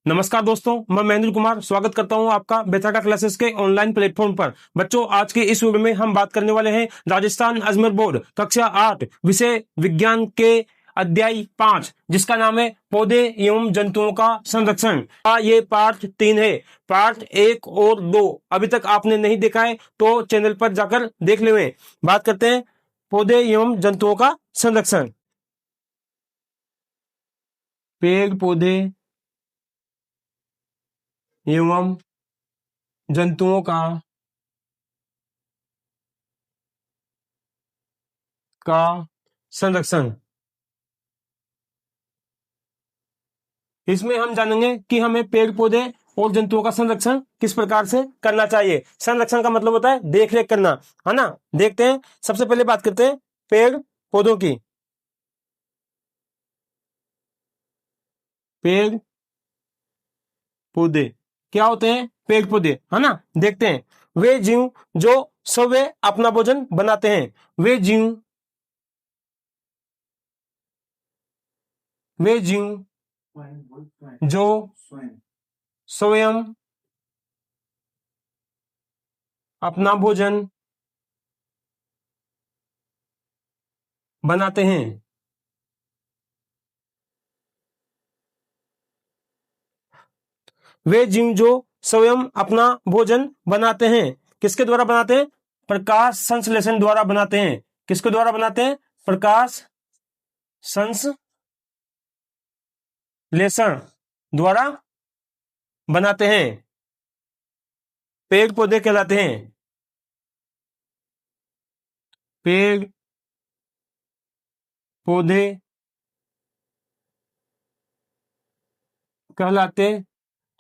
नमस्कार दोस्तों, मैं महेंद्र कुमार स्वागत करता हूं आपका बेथाटा क्लासेस के ऑनलाइन प्लेटफॉर्म पर। बच्चों, आज के इस वीडियो में हम बात करने वाले हैं राजस्थान अजमेर बोर्ड कक्षा 8 विषय विज्ञान के अध्याय 5, जिसका नाम है पौधे एवं जंतुओं का संरक्षण का। ये पार्ट 3 है। पार्ट 1 और 2 अभी तक आपने नहीं देखा है तो चैनल पर जाकर देख लें। बात करते हैं पौधे एवं जंतुओं का संरक्षण। पेड़ पौधे एवं जंतुओं का संरक्षण। इसमें हम जानेंगे कि हमें पेड़ पौधे और जंतुओं का संरक्षण किस प्रकार से करना चाहिए। संरक्षण का मतलब होता है देख रेख करना, है ना। देखते हैं, सबसे पहले बात करते हैं पेड़ पौधों की। पेड़ पौधे क्या होते हैं? पेड़ पौधे, है ना। देखते हैं, वे जीव जो स्वयं अपना भोजन बनाते हैं। वे जीव जो स्वयं अपना भोजन बनाते हैं। वे जीव जो स्वयं अपना भोजन बनाते हैं, किसके द्वारा बनाते हैं? प्रकाश संश्लेषण द्वारा बनाते हैं। किसके द्वारा बनाते हैं? प्रकाश संश्लेषण द्वारा बनाते हैं। पेड़ पौधे कहलाते हैं। पेड़ पौधे कहलाते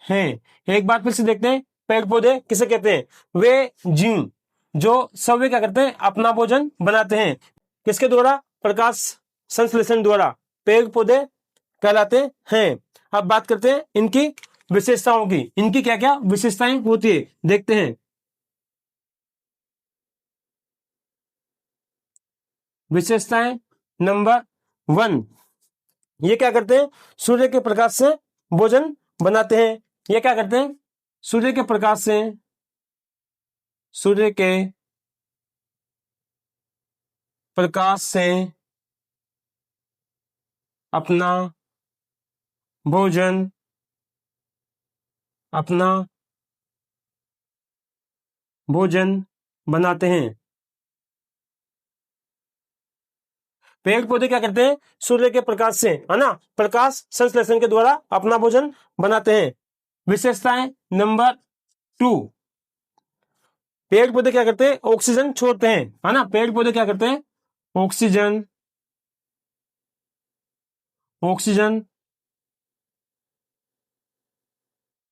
हैं। एक बार फिर से देखते हैं, पेड़ पौधे किसे कहते हैं? वे जीव जो स्वयं क्या करते हैं? अपना भोजन बनाते हैं। किसके द्वारा? प्रकाश संश्लेषण द्वारा पेड़ पौधे कहलाते हैं। अब बात करते हैं इनकी विशेषताओं की। इनकी क्या क्या विशेषताएं होती है, देखते हैं। विशेषताएं नंबर 1, ये क्या करते हैं? सूर्य के प्रकाश से भोजन बनाते हैं। ये क्या करते हैं? सूर्य के प्रकाश से सूर्य के प्रकाश से अपना भोजन अपना भोजन बनाते हैं। पेड़ पौधे क्या करते हैं? सूर्य के प्रकाश से, है ना, प्रकाश संश्लेषण के द्वारा अपना भोजन बनाते हैं। विशेषताएं नंबर 2, पेड़ पौधे क्या करते हैं? ऑक्सीजन छोड़ते हैं, है ना। पेड़ पौधे क्या करते हैं? ऑक्सीजन ऑक्सीजन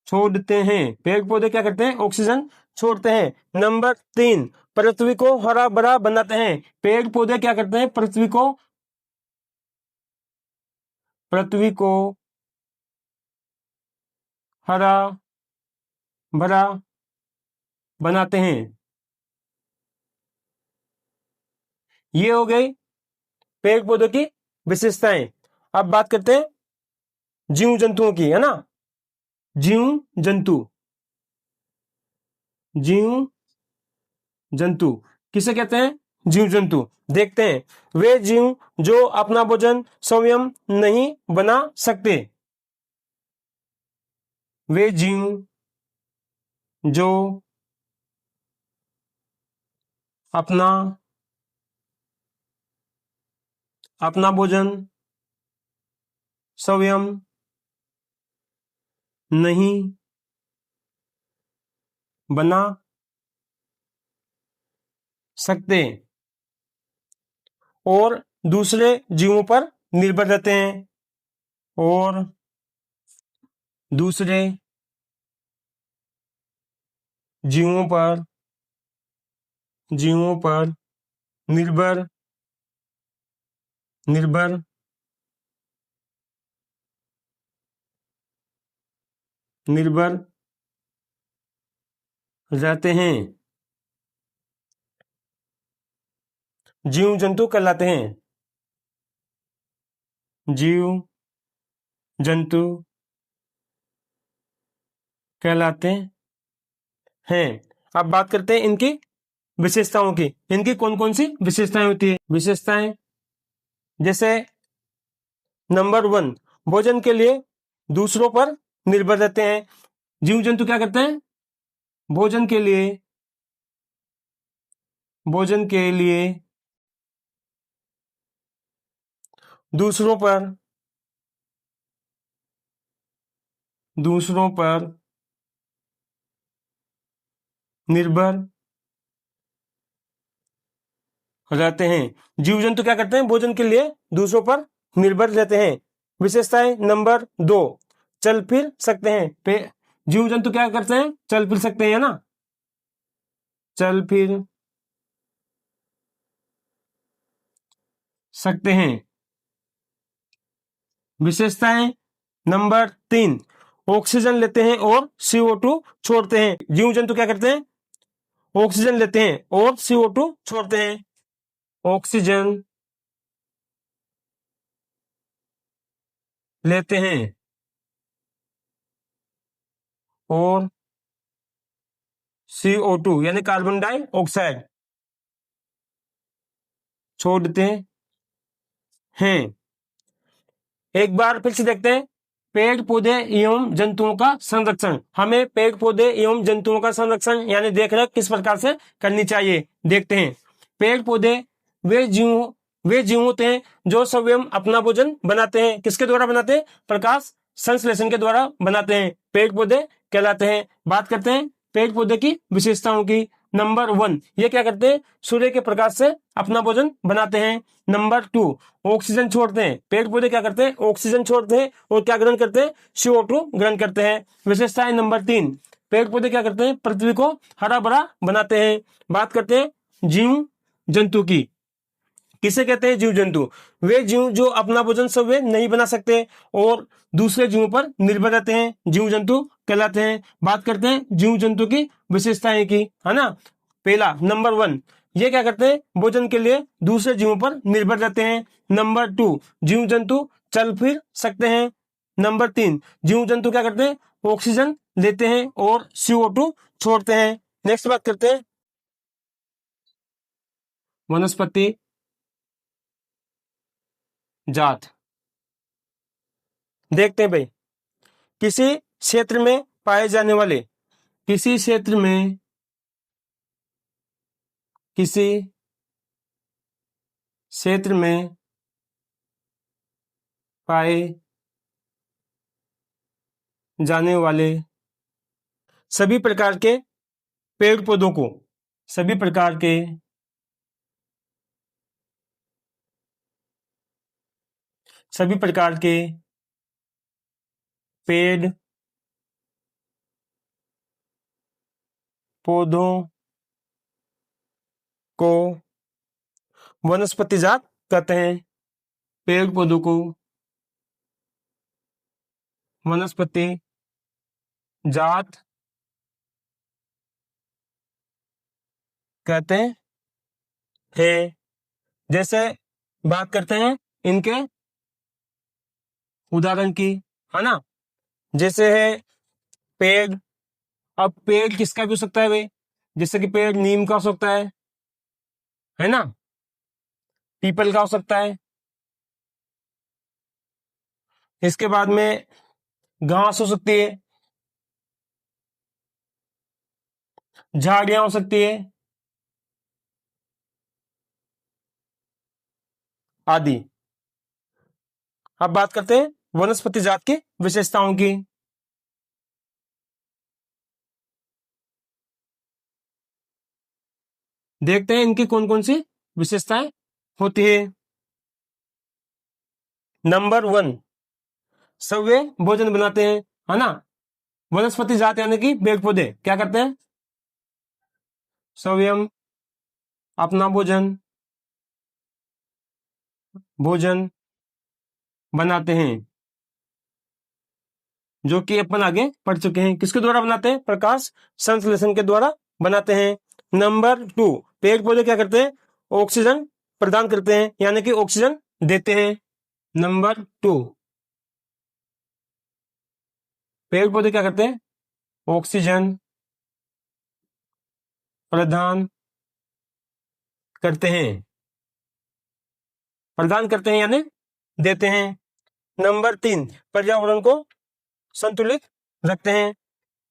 छोड़ते हैं। पेड़ पौधे क्या करते हैं? ऑक्सीजन छोड़ते हैं। नंबर 3, पृथ्वी को हरा भरा बनाते हैं। पेड़ पौधे क्या करते हैं? पृथ्वी को हरा भरा बनाते हैं। ये हो गई पेड़ पौधों की विशेषताएं। अब बात करते हैं जीव जंतुओं की, है ना। जीव जंतु जीव जंतु किसे कहते हैं? जीव जंतु। देखते हैं, वे जीव जो अपना भोजन स्वयं नहीं बना सकते। वे जीव जो अपना अपना भोजन स्वयं नहीं बना सकते और दूसरे जीवों पर निर्भर रहते हैं। और दूसरे जीवों पर निर्भर निर्भर निर्भर रहते हैं। जीव जंतु कहलाते हैं। जीव जंतु कहलाते हैं। अब बात करते हैं इनकी विशेषताओं की। इनकी कौन कौन सी विशेषताएं होती है? विशेषताएं जैसे नंबर 1, भोजन के लिए दूसरों पर निर्भर रहते हैं। जीव जंतु क्या करते हैं? भोजन के लिए दूसरों पर निर्भर रहते हैं। जीव जंतु क्या करते हैं? भोजन के लिए दूसरों पर निर्भर रहते हैं। विशेषताएं नंबर 2, चल फिर सकते हैं। जीव जंतु क्या करते हैं? चल फिर सकते हैं ना, चल फिर सकते हैं। विशेषताएं नंबर 3, ऑक्सीजन लेते हैं और CO2 छोड़ते हैं। जीव जंतु क्या करते हैं? ऑक्सीजन लेते हैं और CO2 छोड़ते हैं। ऑक्सीजन लेते हैं और CO2 यानी कार्बन डाइऑक्साइड छोड़ते हैं। एक बार फिर से देखते हैं, पेड़ पौधे एवं जंतुओं का संरक्षण। हमें पेड़ पौधे एवं जंतुओं का संरक्षण यानी देखरेख किस प्रकार से करनी चाहिए, देखते हैं। पेड़ पौधे वे जीव होते हैं जो स्वयं अपना भोजन बनाते हैं। किसके द्वारा बनाते हैं? प्रकाश संश्लेषण के द्वारा बनाते हैं, पेड़ पौधे कहलाते हैं। बात करते हैं पेड़ पौधे की विशेषताओं की। नंबर 1, ये क्या करते हैं? सूर्य के प्रकाश से अपना भोजन बनाते हैं। नंबर 2, ऑक्सीजन छोड़ते हैं। पेड़ पौधे क्या करते हैं? ऑक्सीजन छोड़ते हैं और क्या ग्रहण करते हैं? CO2 ग्रहण करते हैं। विशेषताएं नंबर 3, पेड़ पौधे क्या करते हैं? पृथ्वी को हरा भरा बनाते हैं। बात करते हैं जीव जंतु की। किसे कहते हैं? जीव जंतु वे जीव जो अपना भोजन स्वयं नहीं बना सकते और दूसरे जीवों पर निर्भर रहते हैं, जीव जंतु कहलाते हैं। बात करते हैं जीव जंतु की विशेषताएं की, है ना। पहला नंबर 1, ये क्या करते हैं? भोजन के लिए दूसरे जीवों पर निर्भर रहते हैं। नंबर 2, जीव जंतु चल फिर सकते हैं। नंबर 3, जीव जंतु क्या करते हैं? ऑक्सीजन लेते हैं और CO2 छोड़ते हैं। नेक्स्ट बात करते हैं वनस्पति जात। देखते हैं भाई, किसी क्षेत्र में पाए जाने वाले किसी क्षेत्र में किसी क्षेत्र में पाए जाने वाले सभी प्रकार के पेड़ पौधों को सभी प्रकार के सभी प्रकार के पेड़ पौधों को वनस्पति जात कहते हैं। पेड़ पौधों को वनस्पति जात कहते हैं। जैसे बात करते हैं इनके उदाहरण की, है ना। जैसे है पेड़। अब पेड़ किसका भी हो सकता है भाई? जैसे कि पेड़ नीम का हो सकता है ना, पीपल का हो सकता है। इसके बाद में घास हो सकती है, झाड़ियां हो सकती है आदि। अब बात करते हैं वनस्पति जात की विशेषताओं की। देखते हैं इनकी कौन कौन सी विशेषताएं होती है। नंबर 1, सब वे भोजन बनाते हैं, है ना। वनस्पति जात यानी कि पेड़ पौधे क्या करते हैं? स्वयं अपना भोजन बनाते हैं, जो कि अपन आगे पढ़ चुके हैं। किसके द्वारा बनाते हैं? प्रकाश संश्लेषण के द्वारा बनाते हैं। नंबर 2, पेड़ पौधे क्या करते हैं? ऑक्सीजन प्रदान करते हैं यानी कि ऑक्सीजन देते हैं। नंबर 2, पेड़ पौधे क्या करते हैं? ऑक्सीजन प्रदान करते हैं, प्रदान करते हैं यानी देते हैं। नंबर 3, पर्यावरण को संतुलित रखते हैं।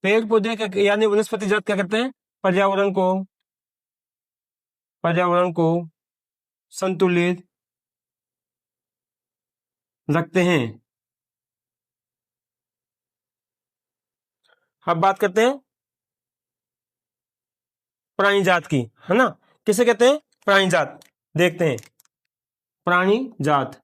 पेड़ पौधे यानी वनस्पति जात क्या करते हैं? पर्यावरण को संतुलित रखते हैं। अब बात करते हैं प्राणी जात की, है ना। किसे कहते हैं? प्राणी जात। देखते हैं प्राणी जात।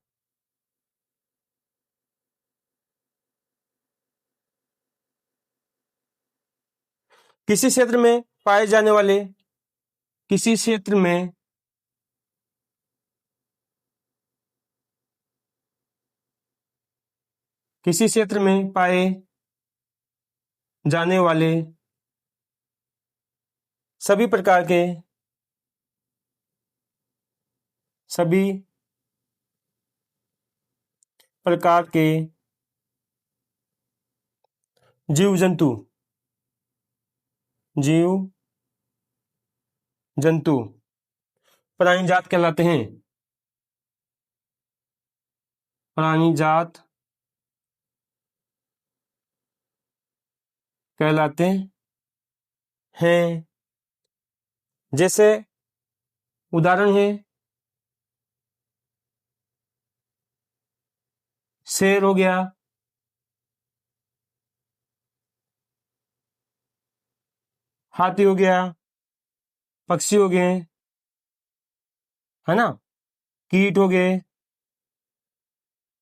किसी क्षेत्र में पाए जाने वाले, किसी क्षेत्र में किसी क्षेत्र में पाए जाने वाले सभी प्रकार के जीव जंतु प्राणी जात कहलाते हैं। प्राणी जात कहलाते हैं। जैसे उदाहरण है शेर हो गया, हाथी हो गया, पक्षी हो गए, है ना, कीट हो गए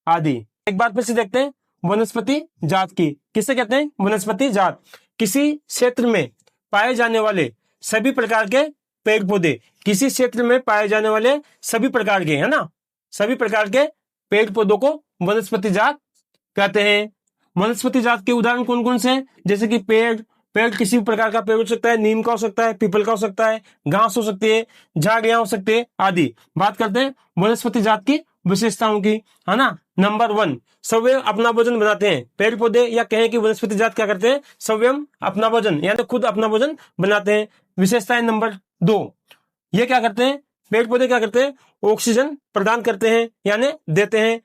आदि। एक बार फिर से देखते हैं वनस्पति जात की। किसे कहते हैं? वनस्पति जात। किसी क्षेत्र में पाए जाने वाले सभी प्रकार के पेड़ पौधे, किसी क्षेत्र में पाए जाने वाले सभी प्रकार के, है ना, सभी प्रकार के पेड़ पौधों को वनस्पति जात कहते हैं। वनस्पति जात के उदाहरण कौन कौन से हैं? जैसे कि पेड़ किसी भी प्रकार का पेड़ हो सकता है, नीम का हो सकता है, पीपल का हो सकता है, घास हो सकती है, झाड़ियां हो सकती है आदि। बात करते हैं वनस्पति जात की विशेषताओं की, है ना। नंबर 1, स्वयं अपना भोजन बनाते हैं। पेड़ पौधे या कहें कि वनस्पति जात क्या करते हैं? स्वयं अपना भोजन यानी खुद अपना भोजन बनाते हैं। विशेषताएं नंबर 2, ये क्या करते हैं? पेड़ पौधे क्या करते हैं? ऑक्सीजन प्रदान करते हैं यानी देते हैं।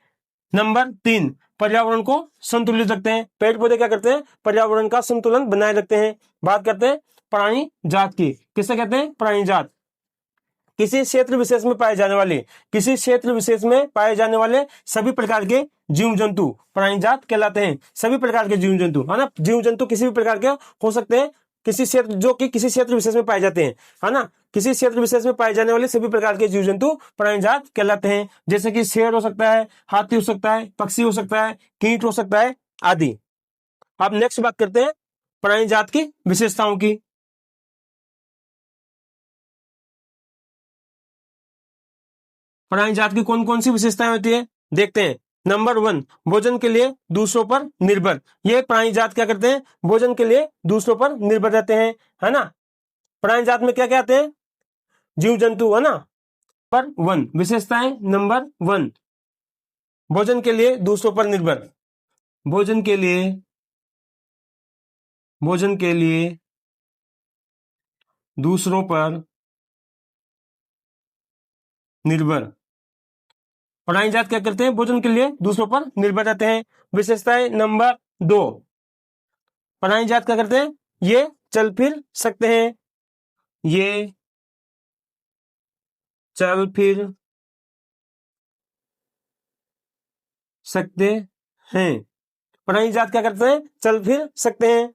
नंबर 3, पर्यावरण को संतुलित रखते हैं। पेड़ पौधे क्या करते हैं? पर्यावरण का संतुलन बनाए रखते हैं। बात करते हैं प्राणी जात की। किसे कहते हैं? प्राणी जात। किसी क्षेत्र विशेष में पाए जाने वाले सभी प्रकार के जीव जंतु प्राणी जात कहलाते हैं। सभी प्रकार के जीव जंतु, है ना, जीव जंतु किसी भी प्रकार के हो सकते हैं, किसी क्षेत्र विशेष में पाए जाते हैं, है ना। किसी क्षेत्र विशेष में पाए जाने वाले सभी प्रकार के जीव जंतु प्राणी जात कहलाते हैं। जैसे कि शेर हो सकता है, हाथी हो सकता है, पक्षी हो सकता है, कीट हो सकता है आदि। अब नेक्स्ट बात करते हैं प्राणी जात की विशेषताओं की। प्राणी जात की कौन कौन सी विशेषताएं होती है देखते हैं। नंबर 1, भोजन के लिए दूसरों पर निर्भर। ये प्राणी जात क्या करते हैं? भोजन के लिए दूसरों पर निर्भर रहते हैं, है ना। प्राणी जात में क्या क्या आते हैं? जीव जंतु, है ना। पर 1 विशेषताएं नंबर 1, भोजन के लिए दूसरों पर निर्भर। भोजन के लिए दूसरों पर निर्भर। प्राणी जात क्या करते हैं? भोजन के लिए दूसरों पर निर्भर रहते हैं। विशेषताएं नंबर 2, प्राणी जात क्या करते हैं? ये चल फिर सकते हैं। ये चल फिर सकते हैं। प्राणी जात क्या करते हैं? चल फिर सकते हैं।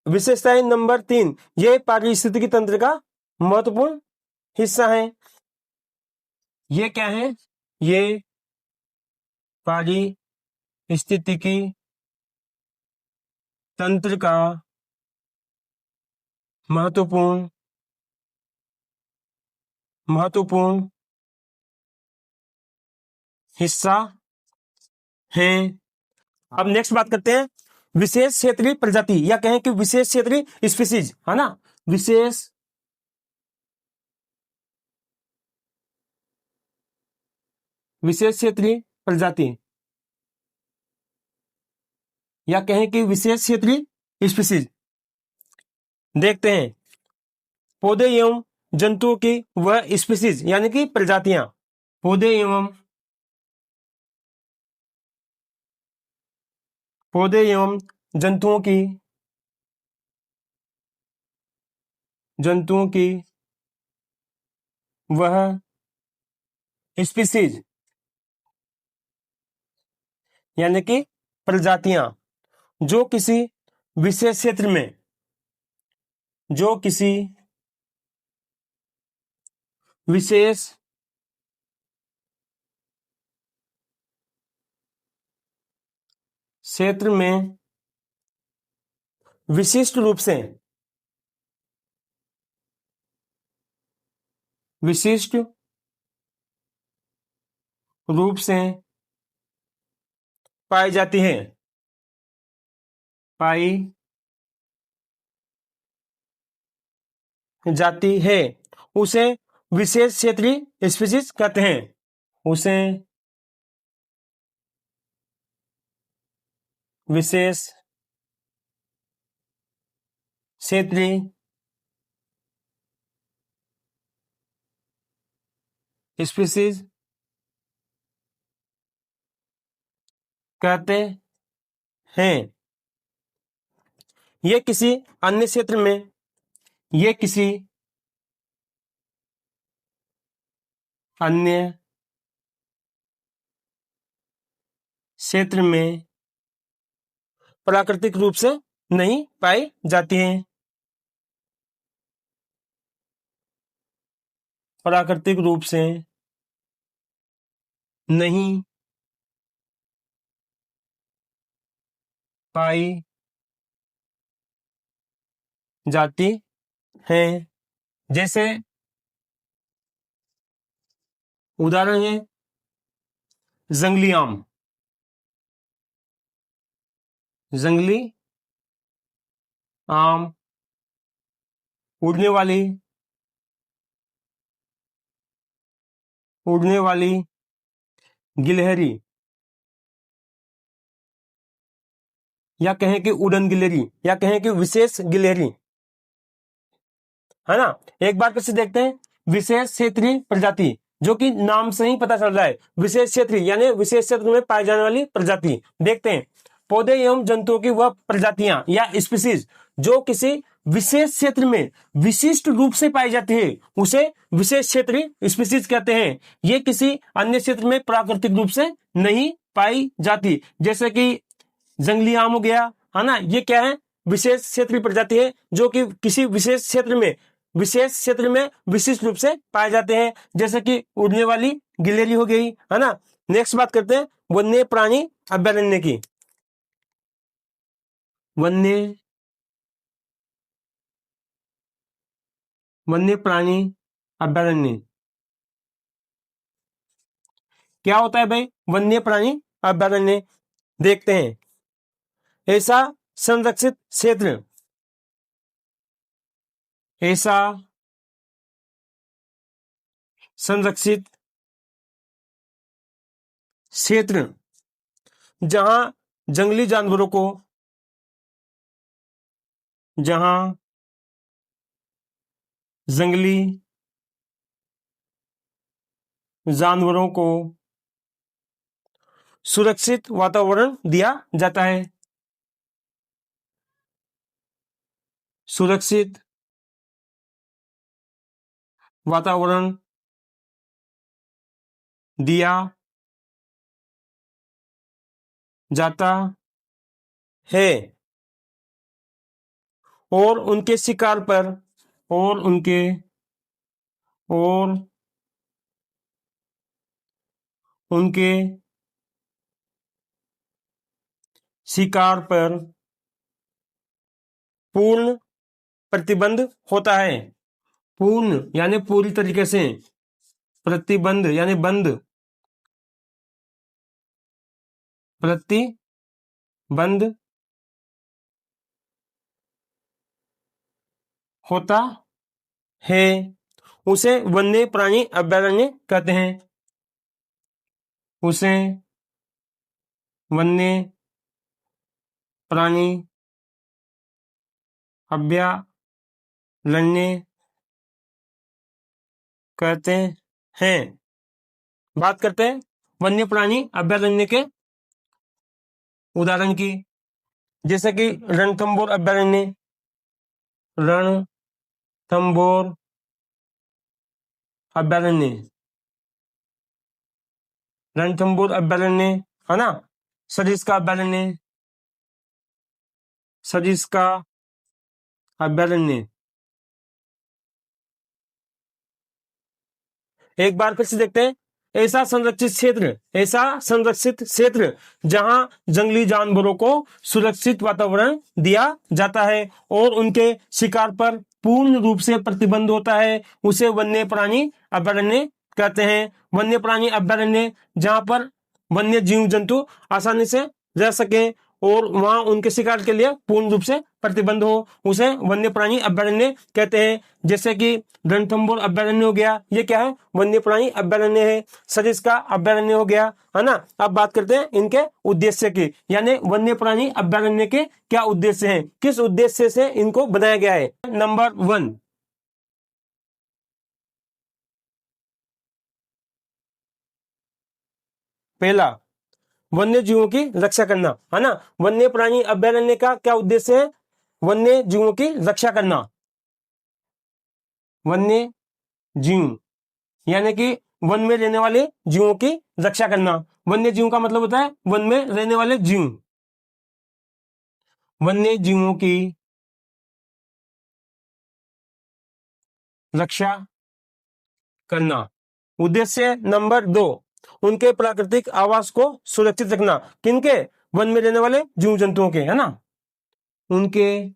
विशेषताएं नंबर 3, ये पारिस्थितिकी तंत्र का महत्वपूर्ण हिस्सा है। ये क्या है? ये पारिस्थितिकी तंत्र का महत्वपूर्ण हिस्सा है। अब नेक्स्ट बात करते हैं विशेष क्षेत्रीय प्रजाति या कहें कि विशेष क्षेत्रीय स्पीसीज, है ना। विशेष क्षेत्रीय प्रजाति या कहें कि विशेष क्षेत्रीय स्पीसीज। देखते हैं पौधे एवं जंतुओं की वह स्पीसीज यानी कि प्रजातियां। पौधे एवं जंतुओं की वह स्पीसीज यानी कि प्रजातियां जो किसी विशेष क्षेत्र में जो किसी विशेष क्षेत्र में विशिष्ट रूप से पाई जाती है उसे विशेष क्षेत्रीय स्पीसीज कहते हैं। उसे विशेष क्षेत्रीय स्पीसीज कहते हैं। ये किसी अन्य क्षेत्र में ये किसी अन्य क्षेत्र में प्राकृतिक रूप से नहीं पाई जाती हैं। प्राकृतिक रूप से नहीं पाई जाती हैं। जैसे उदाहरण है जंगली आम, उड़ने वाली गिलहरी या कहें कि उड़न गिलहरी या कहें कि विशेष गिलहरी, है ना। एक बार फिर से देखते हैं विशेष क्षेत्रीय प्रजाति, जो कि नाम से ही पता चल रहा है विशेष क्षेत्रीय यानी विशेष क्षेत्र में पाई जाने वाली प्रजाति। देखते हैं पौधे एवं जंतुओं की वह प्रजातियां या स्पीसीज जो किसी विशेष क्षेत्र में विशिष्ट रूप से पाई जाती है उसे विशेष क्षेत्रीय स्पीसीज कहते हैं। ये किसी अन्य क्षेत्र में प्राकृतिक रूप से नहीं पाई जाती। जैसे कि जंगली आम हो गया, है ना, ये क्या है, विशेष क्षेत्रीय प्रजाति है जो कि किसी विशेष क्षेत्र में विशिष्ट रूप से पाए जाते हैं। जैसे कि उड़ने वाली गिलहरी हो गई, है ना। नेक्स्ट बात करते हैं वन्य प्राणी अभयारण्य की। वन्य प्राणी अभयारण्य क्या होता है भाई? वन्य प्राणी अभयारण्य देखते हैं ऐसा संरक्षित क्षेत्र जहां जंगली जानवरों को सुरक्षित वातावरण दिया जाता है। सुरक्षित वातावरण दिया जाता है और उनके शिकार पर पूर्ण प्रतिबंध होता है। पूर्ण यानी पूरी तरीके से, प्रतिबंध यानी बंद, प्रतिबंध होता है उसे वन्य प्राणी अभयारण्य कहते हैं। उसे वन्य प्राणी लड़ने कहते हैं। बात करते हैं वन्य प्राणी अभयारण्य के उदाहरण की, जैसे कि रणथंभौर अभयारण्य, रणथंभौर अभयारण्य, रणथंभौर अभयारण्य है ना, सरिस्का अभयारण्य, सरिस्का अभयारण्य। एक बार फिर से देखते हैं, ऐसा संरक्षित क्षेत्र जहां जंगली जानवरों को सुरक्षित वातावरण दिया जाता है और उनके शिकार पर पूर्ण रूप से प्रतिबंध होता है, उसे वन्य प्राणी अभयारण्य कहते हैं। वन्य प्राणी अभयारण्य जहां पर वन्य जीव जंतु आसानी से रह सके और वहां उनके शिकार के लिए पूर्ण रूप से प्रतिबंध हो, उसे वन्य प्राणी अभयारण्य कहते हैं। जैसे कि रणथंभौर अभयारण्य हो गया, ये क्या है, वन्य प्राणी अभयारण्य है। सरिस्का अभयारण्य हो गया, है ना। अब बात करते हैं इनके उद्देश्य की, यानी वन्य प्राणी अभयारण्य के क्या उद्देश्य हैं, किस उद्देश्य से इनको बनाया गया है। नंबर 1, पहला वन्य जीवों की रक्षा करना, है ना। वन्य प्राणी अभयारण्य का क्या उद्देश्य है, वन्य जीवों की रक्षा करना। वन्य जीव यानी कि वन में रहने वाले जीवों की रक्षा करना। वन्य जीव का मतलब होता है वन में रहने वाले जीव, वन्य जीवों की रक्षा करना। उद्देश्य नंबर 2, उनके प्राकृतिक आवास को सुरक्षित रखना। किनके, वन में रहने वाले जीव जंतुओं के, है ना। उनके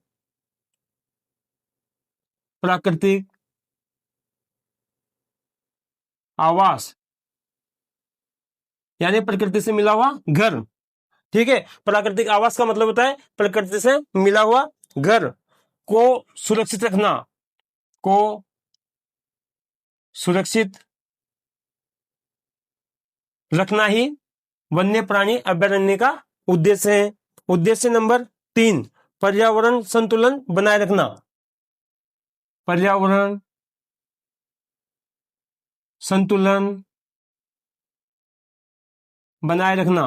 प्राकृतिक आवास यानी प्रकृति से मिला हुआ घर, ठीक है। प्राकृतिक आवास का मतलब होता है प्रकृति से मिला हुआ घर को सुरक्षित रखना, को सुरक्षित रखना ही वन्य प्राणी अभयारण्य का उद्देश्य है। उद्देश्य नंबर 3, पर्यावरण संतुलन बनाए रखना। पर्यावरण संतुलन बनाए रखना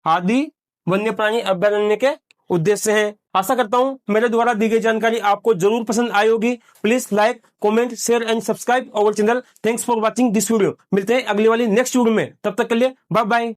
आदि वन्य प्राणी अभयारण्य के उद्देश्य हैं। आशा करता हूं मेरे द्वारा दी गई जानकारी आपको जरूर पसंद आई होगी। Please like, comment, share and subscribe our channel. Thanks for watching this video. मिलते हैं अगली वाली नेक्स्ट वीडियो में, तब तक के लिए बाय बाय।